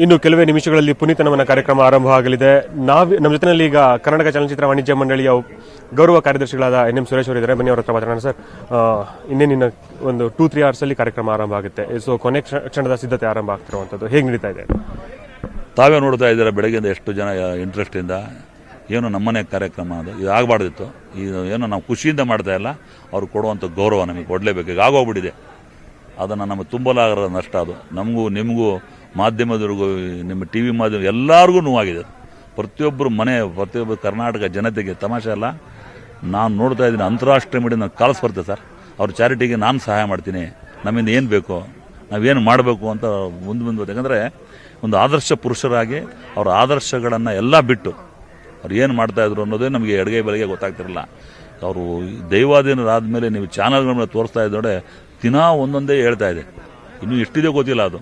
ಇನ್ನು ಕೆಲವೇ ನಿಮಿಷಗಳಲ್ಲಿ ಪುನೀತನವನ ಕಾರ್ಯಕ್ರಮ ಆರಂಭವಾಗಲಿದೆ. ನಮ್ಮ ಜೊತೆಯಲ್ಲಿ ಈಗ ಕರ್ನಾಟಕ ಚಲನಚಿತ್ರ ವಾಣಿಜ್ಯ ಮಂಡಳಿಯ ಗೌರವ ಕಾರ್ಯದರ್ಶಿಗಳಾದ ಎನ್ ಸೂರೇಶ್ ಅವರು ಇದ್ದಾರೆ. ಬನ್ನಿ ಅವ್ರ ಹತ್ರ ಮಾತಾಡೋಣ. ಸರ್, ಇನ್ನೇನಿನ ಒಂದು 2-3 ಅವರ್ಸಲ್ಲಿ ಕಾರ್ಯಕ್ರಮ ಆರಂಭ ಆಗುತ್ತೆ. ಸೊ ಕೊನೆ ಕ್ಷಣದ ಸಿದ್ಧತೆ ಆರಂಭ ಆಗ್ತಿರುವಂಥದ್ದು ಹೇಗೆ ನಡೀತಾ ಇದೆ? ತಾವೇ ನೋಡ್ತಾ ಇದ್ದೀರಾ, ಬೆಳಗ್ಗೆಯಿಂದ ಎಷ್ಟು ಜನ ಇಂಟ್ರೆಸ್ಟಿಂದ ಏನು ನಮ್ಮನೆ ಕಾರ್ಯಕ್ರಮ ಅದು ಇದು ಆಗಬಾರ್ದಿತ್ತು. ಇದು ಏನೋ ನಾವು ಖುಷಿಯಿಂದ ಮಾಡ್ತಾ ಇಲ್ಲ, ಅವ್ರು ಕೊಡುವಂಥ ಗೌರವ ನಮಗೆ ಕೊಡಲೇಬೇಕು. ಈಗ ಆಗೋಗ್ಬಿಟ್ಟಿದೆ, ಅದನ್ನು ನಮಗೆ ತುಂಬಲಾಗದ ನಷ್ಟ. ಅದು ನಮಗೂ ನಿಮಗೂ ಮಾಧ್ಯಮದವ್ರಿಗೂ ನಿಮ್ಮ ಟಿ ವಿ ಮಾಧ್ಯಮ ಎಲ್ಲರಿಗೂ ನೋವಾಗಿದೆ. ಪ್ರತಿಯೊಬ್ಬರು ಪ್ರತಿಯೊಬ್ಬರು ಕರ್ನಾಟಕ ಜನತೆಗೆ ತಮಾಷೆ ಅಲ್ಲ. ನಾನು ನೋಡ್ತಾ ಇದ್ದೀನಿ, ಅಂತಾರಾಷ್ಟ್ರೀಯ ಮೀಡಿಯಾ ನಾನು ಕಾಲ್ಸ್ ಬರ್ತೇನೆ ಸರ್, ಅವ್ರ ಚಾರಿಟಿಗೆ ನಾನು ಸಹಾಯ ಮಾಡ್ತೀನಿ, ನಮ್ಮಿಂದ ಏನು ಬೇಕು, ನಾವೇನು ಮಾಡಬೇಕು ಅಂತ ಮುಂದೆ ಯಾಕಂದರೆ ಒಂದು ಆದರ್ಶ ಪುರುಷರಾಗಿ ಅವರ ಆದರ್ಶಗಳನ್ನು ಎಲ್ಲ ಬಿಟ್ಟು ಅವ್ರು ಏನು ಮಾಡ್ತಾಯಿದ್ರು ಅನ್ನೋದೇ ನಮಗೆ ಎಡಗೈ ಬಲಗೆ ಗೊತ್ತಾಗ್ತಿರಲಿಲ್ಲ. ಅವರು ದೈವಾಧೀನರಾದ ಮೇಲೆ ನೀವು ಚಾನಲ್ಗಳನ್ನ ತೋರಿಸ್ತಾ ಇದ್ದೋಡೆ ದಿನ ಒಂದೊಂದೇ ಹೇಳ್ತಾ ಇದೆ. ಇನ್ನೂ ಎಷ್ಟಿದೆ ಗೊತ್ತಿಲ್ಲ. ಅದು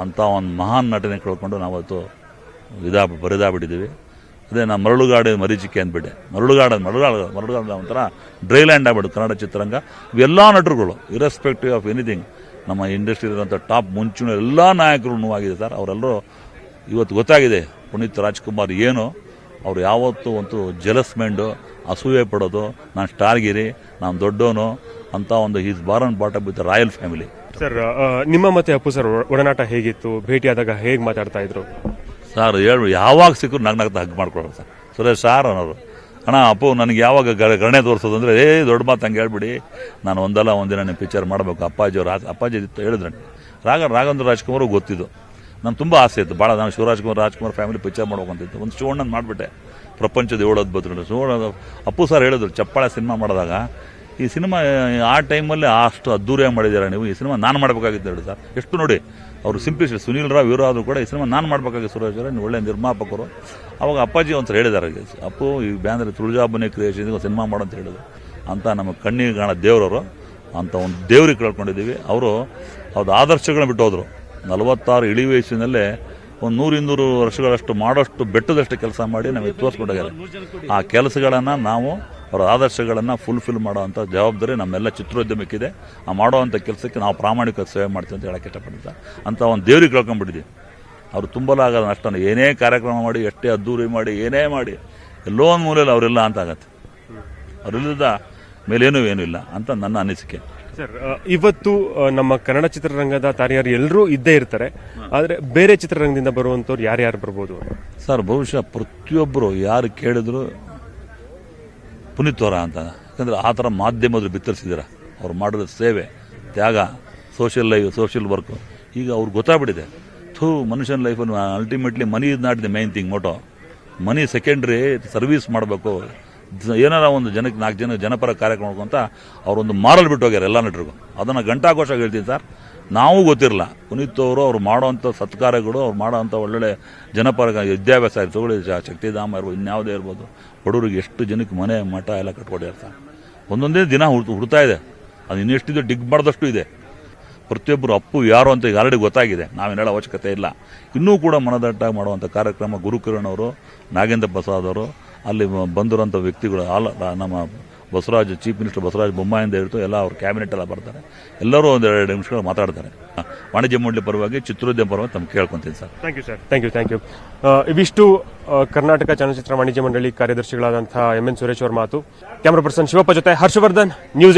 ಅಂಥ ಒಂದು ಮಹಾನ್ ನಟನೆ ಕಳ್ಕೊಂಡು ನಾವತ್ತು ಬರಿದಾಗ್ಬಿಟ್ಟಿದ್ದೀವಿ. ಅದೇ ನಾನು ಮರಳುಗಾಡು ಮರೀಚಿಕೆ ಅಂದ್ಬಿಟ್ಟೆ. ಮರಳುಗಾಡ ಒಂಥರ ಡ್ರೈಲ್ಯಾಂಡ್ ಆಗ್ಬಿಟ್ಟು ಕನ್ನಡ ಚಿತ್ರರಂಗ. ಇವೆಲ್ಲ ನಟರುಗಳು ಇರೆಸ್ಪೆಕ್ಟಿವ್ ಆಫ್ ಎನಿಥಿಂಗ್ ನಮ್ಮ ಇಂಡಸ್ಟ್ರಿಯಲ್ಲಿರುವಂಥ ಟಾಪ್ ಮುಂಚೂಣಿ ಎಲ್ಲ ನಾಯಕರು ನೋವಾಗಿದೆ ಸರ್. ಅವರೆಲ್ಲರೂ ಇವತ್ತು ಗೊತ್ತಾಗಿದೆ ಪುನೀತ್ ರಾಜ್ಕುಮಾರ್ ಏನು, ಅವ್ರು ಯಾವತ್ತೂ ಒಂದು ಜಲಸ್ಮೆಂಡು, ಅಸೂಯೆ ಪಡೋದು, ನಾನು ಸ್ಟಾರ್ಗಿರಿ, ನಾನು ದೊಡ್ಡವನು ಅಂತ ಒಂದು is ಬಾರನ್ bottom with royal family. Sir, ನಿಮ್ಮ ಮತ್ತೆ ಅಪ್ಪು ಸರ್ ಒಡನಾಟ ಹೇಗಿತ್ತು? ಭೇಟಿಯಾದಾಗ ಹೇಗೆ ಮಾತಾಡ್ತಾ ಇದ್ರು? ಸರ್ ಯಾವಾಗ ಸಿಕ್ಕರು ನಗ್ನಗ್ತಾ ಹಗ್ ಮಾಡ್ಕೊಳೋರು ಸರ್. ಸುರೇಶ್ ಸಾರ್ ಅನ್ನೋರು, ಅಣ್ಣ ಅಪ್ಪು ನನಗೆ ಯಾವಾಗ ಗಣೆ ತೋರಿಸೋದು ಅಂದರೆ ದೊಡ್ಡ ಮಾತು ಹಂಗೆ ಹೇಳ್ಬಿಡಿ, ನಾನು ಒಂದಿನ ನೀವು ಪಿಕ್ಚರ್ ಮಾಡಬೇಕು. ಅಪ್ಪಾಜಿ ಹೇಳಿದ್ರಂತೆ. ರಾಘವೇಂದ್ರ ರಾಜ್ಕುಮಾರ್ ಗೊತ್ತಿದ್ದು, ನಾನು ತುಂಬ ಆಸೆ ಇತ್ತು ಭಾಳ. ನಾನು ರಾಜ್ಕುಮಾರ್ ಫ್ಯಾಮಿಲಿ ಪಿಕ್ಚರ್ ಮಾಡ್ಬೇಕು ಅಂತಿತ್ತು. ಒಂದು ಶಿವಣ್ಣನ ಮಾಡಿಬಿಟ್ಟೆ, ಪ್ರಪಂಚದ 7 ಅದ್ಭುತಗಳು. ಅಪ್ಪು ಸರ್ ಹೇಳಿದ್ರು ಚಪ್ಪಾಳೆ ಸಿನಿಮಾ ಮಾಡಿದಾಗ, ಈ ಸಿನಿಮಾ ಆ ಟೈಮಲ್ಲಿ ಅಷ್ಟು ಅದ್ದೂರಿಯಾಗಿ ಮಾಡಿದ್ದೀರಾ ನೀವು, ಈ ಸಿನಿಮಾ ನಾನು ಮಾಡಬೇಕಾಗಿತ್ತು ಹೇಳಿ ಸರ್. ಎಷ್ಟು ನೋಡಿ, ಅವರು ಸಿಂಪ್ಲಿಸ್ಟ್ ಸುನೀಲ್ ರಾವ್ ಇವರು ಆದರೂ ಕೂಡ ಈ ಸಿನಿಮಾ ನಾನು ಮಾಡಬೇಕಾಗಿತ್ತು ಸುರೇಶ್ ಅವರೇ, ನೀವು ಒಳ್ಳೆ ನಿರ್ಮಾಪಕರು. ಅವಾಗ ಅಪ್ಪಾಜಿ ಒಂದ್ಸಲ ಹೇಳಿದ್ದಾರೆ, ಅಪ್ಪು ಈ ಬ್ಯಾನರ್ ತುಳಜಾಬನೆ ಕ್ರಿಯೇಷನ್ಗೆ ಒಂದು ಸಿನಿಮಾ ಮಾಡೋ ಅಂತ ಹೇಳಿದ್ರು. ಅಂತ ನಮ್ಮ ಕಣ್ಣಿಗೆ ಕಾಣೋ ದೇವರವರು, ಅಂತ ಒಂದು ದೇವ್ರಿಗೆ ಕಳ್ಕೊಂಡಿದ್ದೀವಿ. ಅವರು ಅವ್ರದ್ದು ಆದರ್ಶಗಳನ್ನ ಬಿಟ್ಟು ಹೋದರು. 46 ಇಳಿ ವಯಸ್ಸಿನಲ್ಲೇ ಒಂದು 100-200 ವರ್ಷಗಳಷ್ಟು ಮಾಡೋಷ್ಟು ಬೆಟ್ಟದಷ್ಟು ಕೆಲಸ ಮಾಡಿ ನಮಗೆ ತೋರಿಸ್ಕೊಟ್ಟಿದ್ದಾರೆ. ಆ ಕೆಲಸಗಳನ್ನು ನಾವು ಅವರ ಆದರ್ಶಗಳನ್ನು ಫುಲ್ಫಿಲ್ ಮಾಡೋವಂಥ ಜವಾಬ್ದಾರಿ ನಮ್ಮೆಲ್ಲ ಚಿತ್ರೋದ್ಯಮಕ್ಕಿದೆ. ಆ ಮಾಡೋವಂಥ ಕೆಲಸಕ್ಕೆ ನಾವು ಪ್ರಾಮಾಣಿಕ ಸೇವೆ ಮಾಡ್ತೀವಿ ಅಂತ ಹೇಳಕ್ಕೆ ಇಷ್ಟಪಡ್ತಾರೆ. ಅಂತ ಒಂದು ದೇವ್ರಿಗೆ ಕಳ್ಕೊಂಡ್ಬಿಟ್ಟಿದ್ದೀವಿ. ಅವರು ತುಂಬಲಾಗದ ನಷ್ಟ. ಏನೇ ಕಾರ್ಯಕ್ರಮ ಮಾಡಿ, ಎಷ್ಟೇ ಅದ್ದೂರಿ ಮಾಡಿ, ಏನೇ ಮಾಡಿ, ಎಲ್ಲೋ ಒಂದು ಮೂಲೆಯಲ್ಲಿ ಅವರೆಲ್ಲ ಅಂತ ಆಗತ್ತೆ. ಅವರಿಲ್ಲದ ಮೇಲೇನೂ ಏನೂ ಇಲ್ಲ ಅಂತ ನನ್ನ ಅನಿಸಿಕೆ. ಸರ್, ಇವತ್ತು ನಮ್ಮ ಕನ್ನಡ ಚಿತ್ರರಂಗದ ತಾರೆಯರು ಎಲ್ಲರೂ ಇದ್ದೇ ಇರ್ತಾರೆ, ಆದರೆ ಬೇರೆ ಚಿತ್ರರಂಗದಿಂದ ಬರುವಂಥವ್ರು ಯಾರ್ಯಾರು ಬರ್ಬೋದು ಸರ್? ಬಹುಶಃ ಪ್ರತಿಯೊಬ್ಬರು ಯಾರು ಕೇಳಿದ್ರು ಪುನೀತ್ ಅವರ ಅಂತ. ಯಾಕಂದರೆ ಆ ಥರ ಮಾಧ್ಯಮದ್ರು ಬಿತ್ತರಿಸಿದಾರೆ. ಅವ್ರು ಮಾಡಿದ ಸೇವೆ, ತ್ಯಾಗ, ಸೋಷಿಯಲ್ ವರ್ಕು ಈಗ ಅವ್ರಿಗೆ ಗೊತ್ತಾಗ್ಬಿಟ್ಟಿದೆ. ಮನುಷ್ಯನ ಲೈಫನ್ನು ultimately money is not the main thing. Money secondary, service ಮಾಡಬೇಕು. ಏನಾರ ಒಂದು ಜನಕ್ಕೆ 4 ಜನ ಜನಪರ ಕಾರ್ಯಕ್ರಮ ಅಂತ ಅವರೊಂದು ಮಾರಲ್ ಬಿಟ್ಟು ಹೋಗ್ಯಾರ ಎಲ್ಲ ನಟರಿಗೂ. ಅದನ್ನು ಗಂಟಾಘೋಷ ಹೇಳ್ತೀನಿ ಸರ್. ನಾವು ಗೊತ್ತಿರಲ್ಲ ಪುನೀತ್ ಅವರು ಮಾಡೋವಂಥ ಸತ್ಕಾರಗಳು, ಅವ್ರು ಮಾಡೋವಂಥ ಒಳ್ಳೊಳ್ಳೆ ಜನಪರ ವಿದ್ಯಾಭ್ಯಾಸ ತಗೊಳ್ಳಿ, ಶಕ್ತಿಧಾಮ ಇರ್ಬೋದು, ಇನ್ಯಾವುದೇ ಇರ್ಬೋದು, ಬಡವರಿಗೆ ಎಷ್ಟು ಜನಕ್ಕೆ ಮನೆ ಮಠ ಎಲ್ಲ ಕಟ್ಕೊಟ್ಟಿದ್ದಾರೆ ಸರ್. ಒಂದೊಂದೇ ದಿನ ಹುಡ್ತಾ ಇದೆ. ಅದು ಇನ್ನೆಷ್ಟಿದೆ, ಡಿಗ್ ಮಾಡಿದಷ್ಟು ಇದೆ. ಪ್ರತಿಯೊಬ್ಬರು ಅಪ್ಪು ಯಾರು ಅಂತ ಈಗ ಆಲ್ರೆಡಿ ಗೊತ್ತಾಗಿದೆ, ನಾವೇನು ಹೇಳೋ ಅವಶ್ಯಕತೆ ಇಲ್ಲ. ಇನ್ನೂ ಕೂಡ ಮನದಟ್ಟಾಗಿ ಮಾಡುವಂಥ ಕಾರ್ಯಕ್ರಮ ಗುರುಕಿರಣ್ ಅವರು, ನಾಗೇಂದ್ರ ಪ್ರಸಾದ್ ಅವರು, ಅಲ್ಲಿ ಬಂದಿರೋಂಥ ವ್ಯಕ್ತಿಗಳು, ನಮ್ಮ ಬಸವರಾಜ್, ಚೀಫ್ ಮಿನಿಸ್ಟರ್ ಬಸವರಾಜ ಬೊಮ್ಮಾಯಿಂದ ಹೇಳ್ತು ಎಲ್ಲ ಅವ್ರ ಕ್ಯಾಬಿನೆಟ್ ಎಲ್ಲ ಬರ್ತಾರೆ. ಎಲ್ಲರೂ ಒಂದು 2 ನಿಮಿಷಗಳು ಮಾತಾಡ್ತಾರೆ. ವಾಣಿಜ್ಯ ಮಂಡಳಿ ಪರವಾಗಿ, ಚಿತ್ರೋದ್ಯಮ ಪರವಾಗಿ ತಮ್ಗೆ ಕೇಳ್ಕೊತೀನಿ ಸರ್. Thank you. ಇವಿಷ್ಟು ಕರ್ನಾಟಕ ಚಲನಚಿತ್ರ ವಾಣಿಜ್ಯ ಮಂಡಳಿ ಕಾರ್ಯದರ್ಶಿಗಳಾದಂತಹ ಎನ್ ಸೂರೇಶ್ ಅವರ ಮಾತು. ಕ್ಯಾಮರಾ ಪರ್ಸನ್ ಶಿವಪ್ಪ ಜೊತೆ ಹರ್ಷವರ್ಧನ್, ನ್ಯೂಸ್ 18.